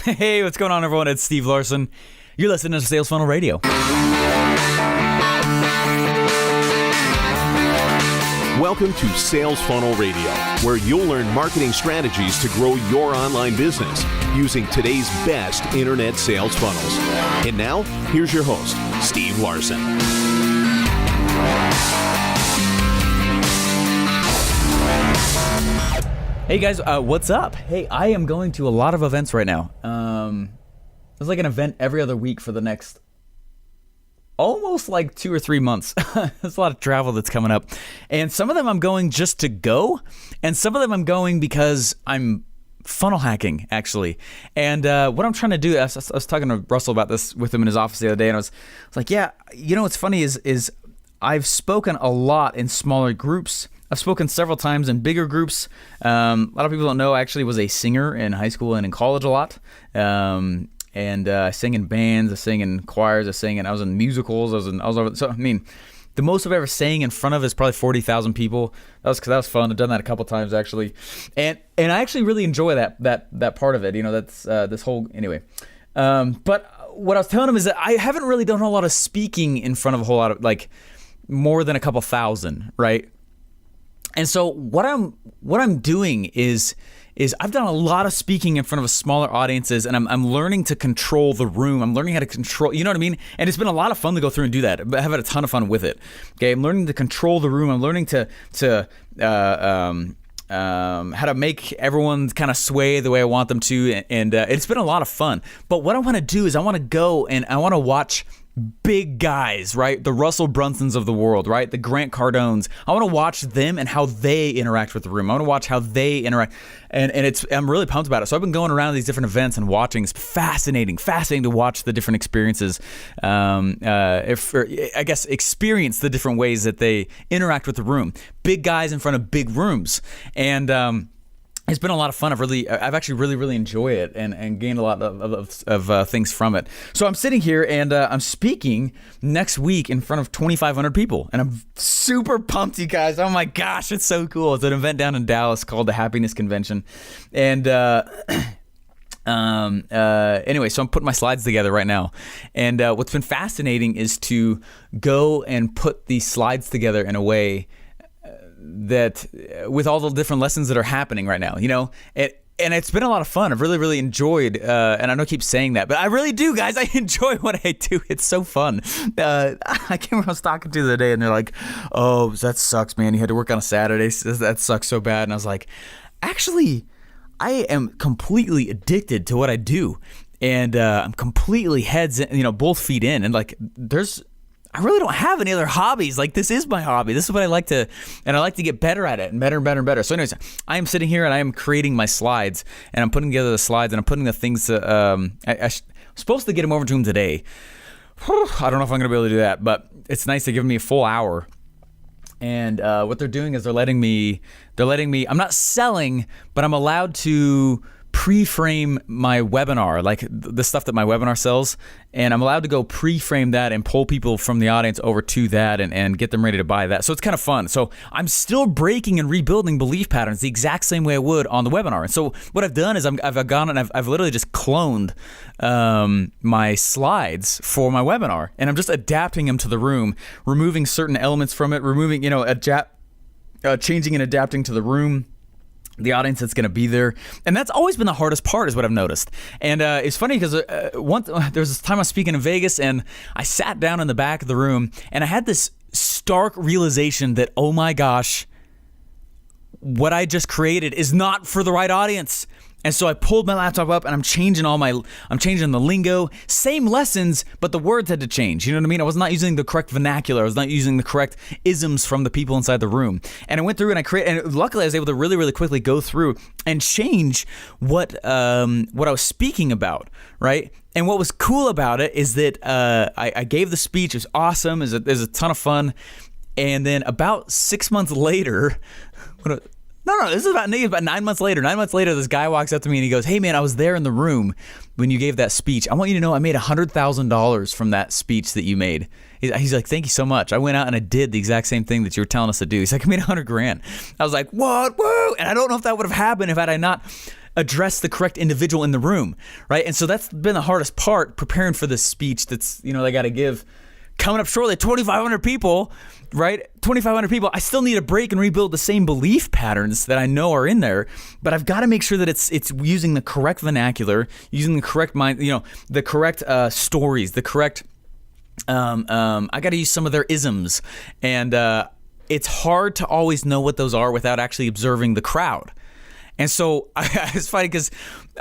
Hey, what's going on, everyone? It's Steve Larsen. You're listening to Sales Funnel Radio. Welcome to Sales Funnel Radio, where you'll learn marketing strategies to grow your online business using today's best internet sales funnels. And now, here's your host, Steve Larsen. Hey guys, what's up? Hey, I am going to a lot of events right now. There's like an event every other week for the next almost like 2 or 3 months. There's a lot of travel that's coming up. And some of them I'm going just to go, and some of them I'm going because I'm funnel hacking, actually. And what I'm trying to do, I was talking to Russell about this with him in his office the other day, and I was like, yeah, you know what's funny is I've spoken a lot in smaller groups. I've spoken several times in bigger groups. A lot of people don't know I actually was a singer in high school and in college a lot. And I sang in bands, I sang in choirs, I was in musicals, I was over. So I mean, the most I've ever sang in front of is probably 40,000 people. That was fun. I've done that a couple times actually, and I actually really enjoy that part of it. You know, that's this whole anyway. But what I was telling him is that I haven't really done a lot of speaking in front of a whole lot of like more than a couple thousand, right? And so what I'm doing is I've done a lot of speaking in front of smaller audiences, and I'm learning to control the room. I'm learning how to control, you know what I mean? And it's been a lot of fun to go through and do that. I've had a ton of fun with it. Okay, I'm learning to control the room. I'm learning to how to make everyone kind of sway the way I want them to, and it's been a lot of fun. But what I want to do is I want to go and I want to watch big guys, right? The Russell Brunsons of the world, right? The Grant Cardones. I want to watch them and how they interact with the room. I want to watch how they interact, and I'm really pumped about it. So I've been going around these different events and watching. It's fascinating to watch the different experiences. I guess experience the different ways that they interact with the room. Big guys in front of big rooms, and it's been a lot of fun. I've actually really enjoyed it and gained a lot of things from it. So I'm sitting here and I'm speaking next week in front of 2,500 people, and I'm super pumped, you guys. Oh my gosh, it's so cool. It's an event down in Dallas called the Happiness Convention, and anyway, so I'm putting my slides together right now, and what's been fascinating is to go and put these slides together in a way that with all the different lessons that are happening right now, you know, and it's been a lot of fun. I've really enjoyed, and I know I keep saying that, but I really do, guys. I enjoy what I do. It's so fun. I can't remember who I was talking to the other day, and they're like, oh, that sucks, man. You had to work on a Saturday. That sucks so bad. And I was like, actually, I am completely addicted to what I do. And I'm completely heads in, you know, both feet in. And like, I really don't have any other hobbies. Like, this is my hobby. This is what I like to, and I like to get better at it and better and better and better. So anyways, I am sitting here and I am creating my slides, and I'm putting together the slides, and I'm putting the things to, I'm supposed to get them over to him today. Whew, I don't know if I'm going to be able to do that, but it's nice to give me a full hour. And what they're doing is they're letting me, I'm not selling, but I'm allowed to pre-frame my webinar, like the stuff that my webinar sells, and I'm allowed to go pre-frame that and pull people from the audience over to that and get them ready to buy that. So it's kind of fun. So I'm still breaking and rebuilding belief patterns the exact same way I would on the webinar. And so what I've done is I've gone and I've literally just cloned my slides for my webinar, and I'm just adapting them to the room, removing certain elements from it, removing, you know, changing and adapting to the room, the audience that's going to be there. And that's always been the hardest part, is what I've noticed. And it's funny because there was this time I was speaking in Vegas, and I sat down in the back of the room, and I had this stark realization that, oh my gosh, what I just created is not for the right audience. And so I pulled my laptop up, and I'm changing the lingo, same lessons, but the words had to change. You know what I mean? I was not using the correct vernacular. I was not using the correct isms from the people inside the room. And I went through and and luckily I was able to really quickly go through and change what I was speaking about, right? And what was cool about it is that I gave the speech. It was awesome. It was a ton of fun. And then about 6 months later, No, this is about 9 months later. 9 months later, this guy walks up to me and he goes, hey man, I was there in the room when you gave that speech. I want you to know I made $100,000 from that speech that you made. He's like, thank you so much. I went out and I did the exact same thing that you were telling us to do. He's like, I made $100,000. I was like, what? Whoa! And I don't know if that would have happened if had I not address the correct individual in the room, right? And so that's been the hardest part, preparing for this speech that's, they got to give coming up shortly. 2,500 people, right? 2,500 people. I still need a break and rebuild the same belief patterns that I know are in there, but I've got to make sure that it's using the correct vernacular, using the correct mind, the correct stories, the correct. I got to use some of their isms, and it's hard to always know what those are without actually observing the crowd. And so it's funny because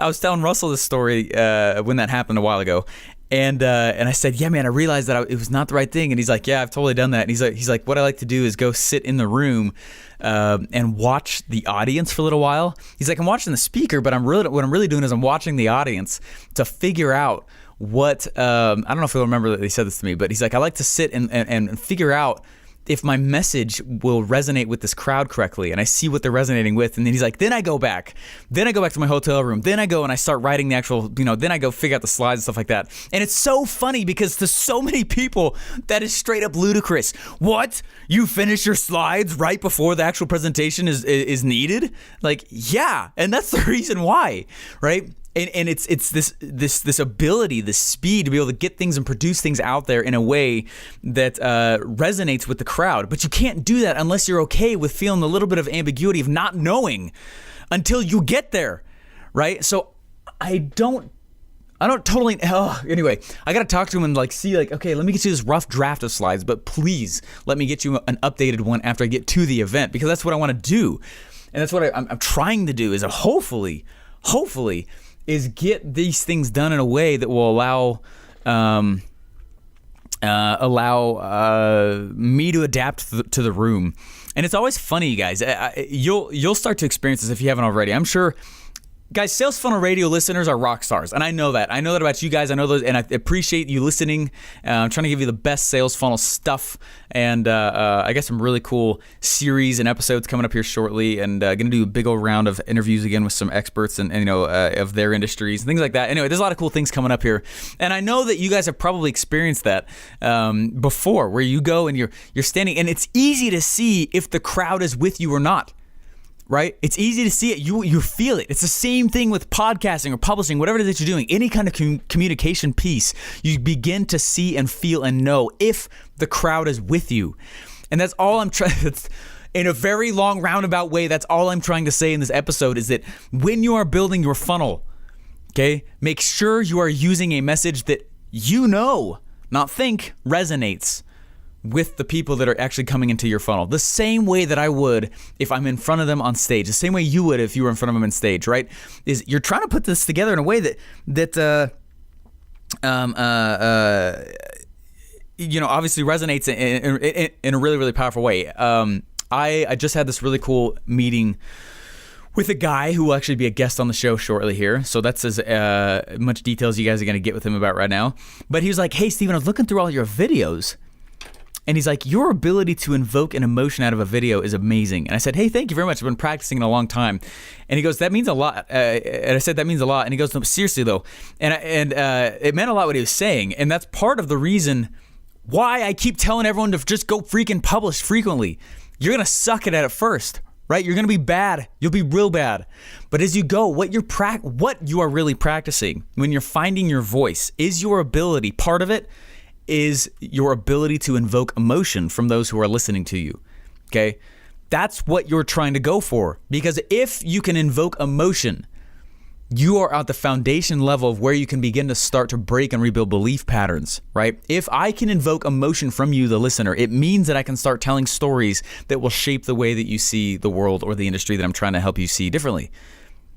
I was telling Russell this story when that happened a while ago. And I said, yeah, man, I realized that it was not the right thing. And he's like, yeah, I've totally done that. And he's like, what I like to do is go sit in the room and watch the audience for a little while. He's like, I'm watching the speaker, but what I'm really doing is I'm watching the audience to figure out what, I don't know if he'll remember that he said this to me, but he's like, I like to sit and figure out if my message will resonate with this crowd correctly, and I see what they're resonating with, and then he's like, then I go back to my hotel room, then I go and I start writing the actual, then I go figure out the slides and stuff like that. And it's so funny because to so many people, that is straight up ludicrous. What? You finish your slides right before the actual presentation is needed? Like, yeah, and that's the reason why, right? And it's this ability, this speed to be able to get things and produce things out there in a way that resonates with the crowd. But you can't do that unless you're okay with feeling a little bit of ambiguity of not knowing until you get there, right? So I don't totally. Anyway, I got to talk to him and see okay, let me get you this rough draft of slides, but please let me get you an updated one after I get to the event, because that's what I want to do, and that's what I'm trying to do. Is hopefully. Is get these things done in a way that will allow me to adapt to the room. And it's always funny, you guys. You'll start to experience this if you haven't already. I'm sure, guys, Sales Funnel Radio listeners are rock stars, and I know that. I know that about you guys. I know those, and I appreciate you listening. I'm trying to give you the best sales funnel stuff, and I got some really cool series and episodes coming up here shortly, and going to do a big old round of interviews again with some experts and of their industries and things like that. Anyway, there's a lot of cool things coming up here, and I know that you guys have probably experienced that before, where you go and you're standing, and it's easy to see if the crowd is with you or not. Right? It's easy to see it. You feel it. It's the same thing with podcasting or publishing, whatever it is that you're doing, any kind of communication piece. You begin to see and feel and know if the crowd is with you. And that's all I'm trying. In a very long roundabout way, that's all I'm trying to say in this episode is that when you are building your funnel, okay, make sure you are using a message that not think, resonates with the people that are actually coming into your funnel. The same way that I would if I'm in front of them on stage. The same way you would if you were in front of them on stage, right? Is you're trying to put this together in a way that obviously resonates in a really, really powerful way. I just had this really cool meeting with a guy who will actually be a guest on the show shortly here. So that's as much detail as you guys are going to get with him about right now. But he was like, hey, Steven, I was looking through all your videos, and he's like, your ability to invoke an emotion out of a video is amazing. And I said, hey, thank you very much. I've been practicing it a long time. And he goes, that means a lot. And I said, that means a lot. And he goes, no, seriously though. And it meant a lot what he was saying. And that's part of the reason why I keep telling everyone to just go freaking publish frequently. You're going to suck at first, right? You're going to be bad. You'll be real bad. But as you go, what you are really practicing when you're finding your voice is your ability. Part of it is your ability to invoke emotion from those who are listening to you, okay? That's what you're trying to go for, because if you can invoke emotion, you are at the foundation level of where you can begin to start to break and rebuild belief patterns, right? If I can invoke emotion from you, the listener, it means that I can start telling stories that will shape the way that you see the world or the industry that I'm trying to help you see differently.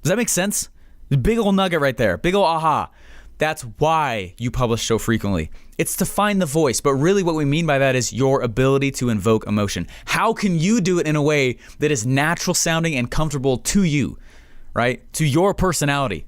Does that make sense? Big old nugget right there, big old aha. That's why you publish so frequently. It's to find the voice, but really what we mean by that is your ability to invoke emotion. How can you do it in a way that is natural sounding and comfortable to you, right? To your personality.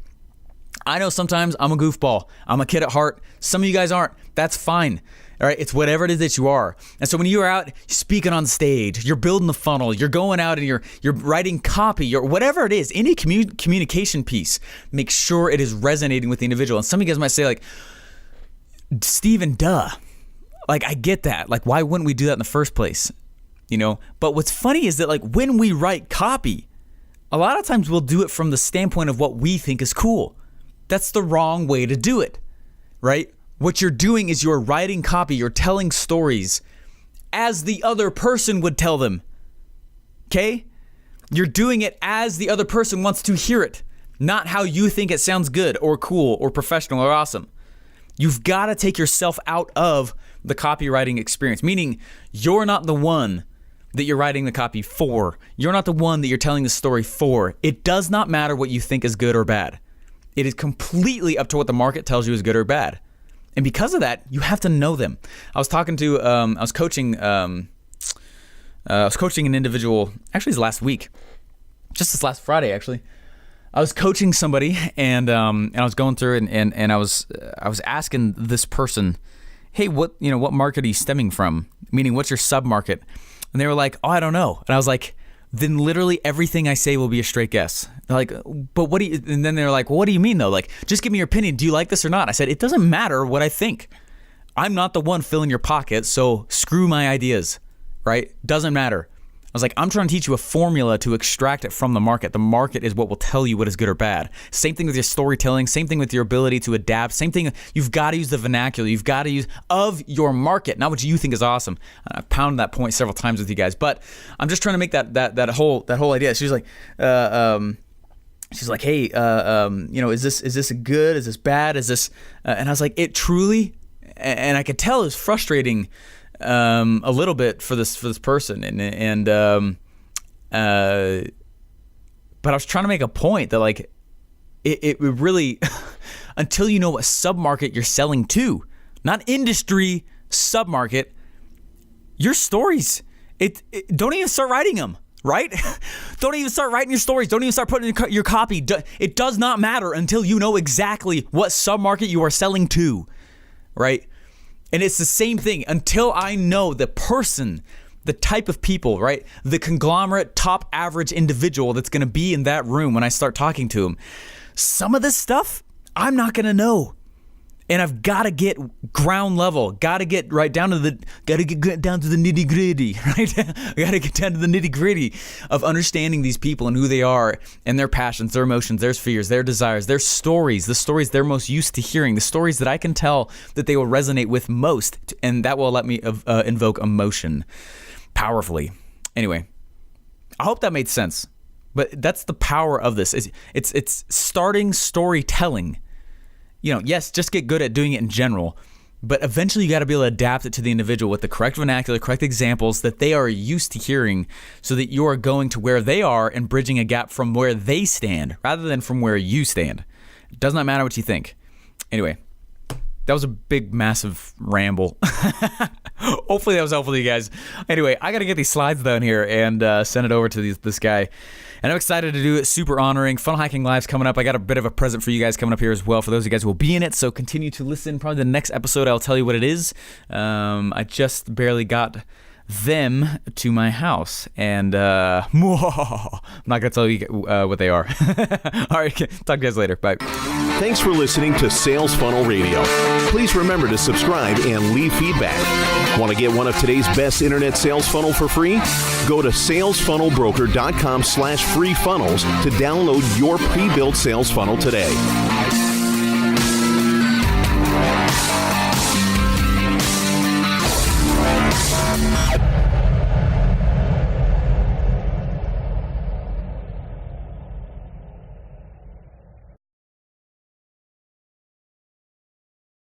I know sometimes I'm a goofball. I'm a kid at heart. Some of you guys aren't. That's fine. All right, it's whatever it is that you are. And so when you're out speaking on stage, you're building the funnel, you're going out and you're writing copy, or whatever it is, any communication piece, make sure it is resonating with the individual. And some of you guys might say like, Steven, duh. Like, I get that. Like, why wouldn't we do that in the first place? But what's funny is that like when we write copy, a lot of times we'll do it from the standpoint of what we think is cool. That's the wrong way to do it, right? What you're doing is you're writing copy, you're telling stories as the other person would tell them, okay? You're doing it as the other person wants to hear it, not how you think it sounds good or cool or professional or awesome. You've got to take yourself out of the copywriting experience, meaning you're not the one that you're writing the copy for. You're not the one that you're telling the story for. It does not matter what you think is good or bad. It is completely up to what the market tells you is good or bad. And because of that, you have to know them. I was coaching an individual, actually it was last week, just this last Friday actually. I was coaching somebody and I was going through and I was asking this person, hey, what market are you stemming from? Meaning, what's your sub-market? And they were like, oh, I don't know. And I was like, then literally everything I say will be a straight guess. They're like, but what do you, and then they're like, well, what do you mean though? Like, just give me your opinion. Do you like this or not? I said, it doesn't matter what I think. I'm not the one filling your pocket, so screw my ideas, right? Doesn't matter. I was like, I'm trying to teach you a formula to extract it from the market. The market is what will tell you what is good or bad. Same thing with your storytelling. Same thing with your ability to adapt. Same thing. You've got to use the vernacular. You've got to use of your market, not what you think is awesome. I've pounded that point several times with you guys, but I'm just trying to make that whole idea. She's like, hey, is this good? Is this bad? Is this? And I was like, it truly, and I could tell it was frustrating. A little bit for this person, but I was trying to make a point that like it really until you know what submarket you're selling to, not industry, submarket, your stories, don't even start writing them, right? Don't even start writing your stories. Don't even start putting your copy. It does not matter until you know exactly what submarket you are selling to, right? And it's the same thing until I know the person, the type of people, right? The conglomerate, top average individual that's going to be in that room when I start talking to them. Some of this stuff, I'm not going to know. And I've got to get ground level, got to get down to the nitty gritty, right? I got to get down to the nitty gritty of understanding these people and who they are and their passions, their emotions, their fears, their desires, their stories, the stories they're most used to hearing, the stories that I can tell that they will resonate with most. And that will let me invoke emotion powerfully. Anyway, I hope that made sense. But that's the power of this. It's starting storytelling. Yes, just get good at doing it in general, but eventually you got to be able to adapt it to the individual with the correct vernacular, correct examples that they are used to hearing so that you are going to where they are and bridging a gap from where they stand rather than from where you stand. It does not matter what you think. Anyway, that was a big, massive ramble. Hopefully that was helpful to you guys. Anyway, I got to get these slides down here and send it over to this guy. And I'm excited to do it. Super honoring. Funnel Hacking Live's coming up. I got a bit of a present for you guys coming up here as well for those of you guys who will be in it. So continue to listen. Probably the next episode I'll tell you what it is. I just barely got them to my house. And I'm not going to tell you what they are. All right. Talk to you guys later. Bye. Thanks for listening to Sales Funnel Radio. Please remember to subscribe and leave feedback. Want to get one of today's best internet sales funnel for free? Go to salesfunnelbroker.com/free funnels to download your pre-built sales funnel today.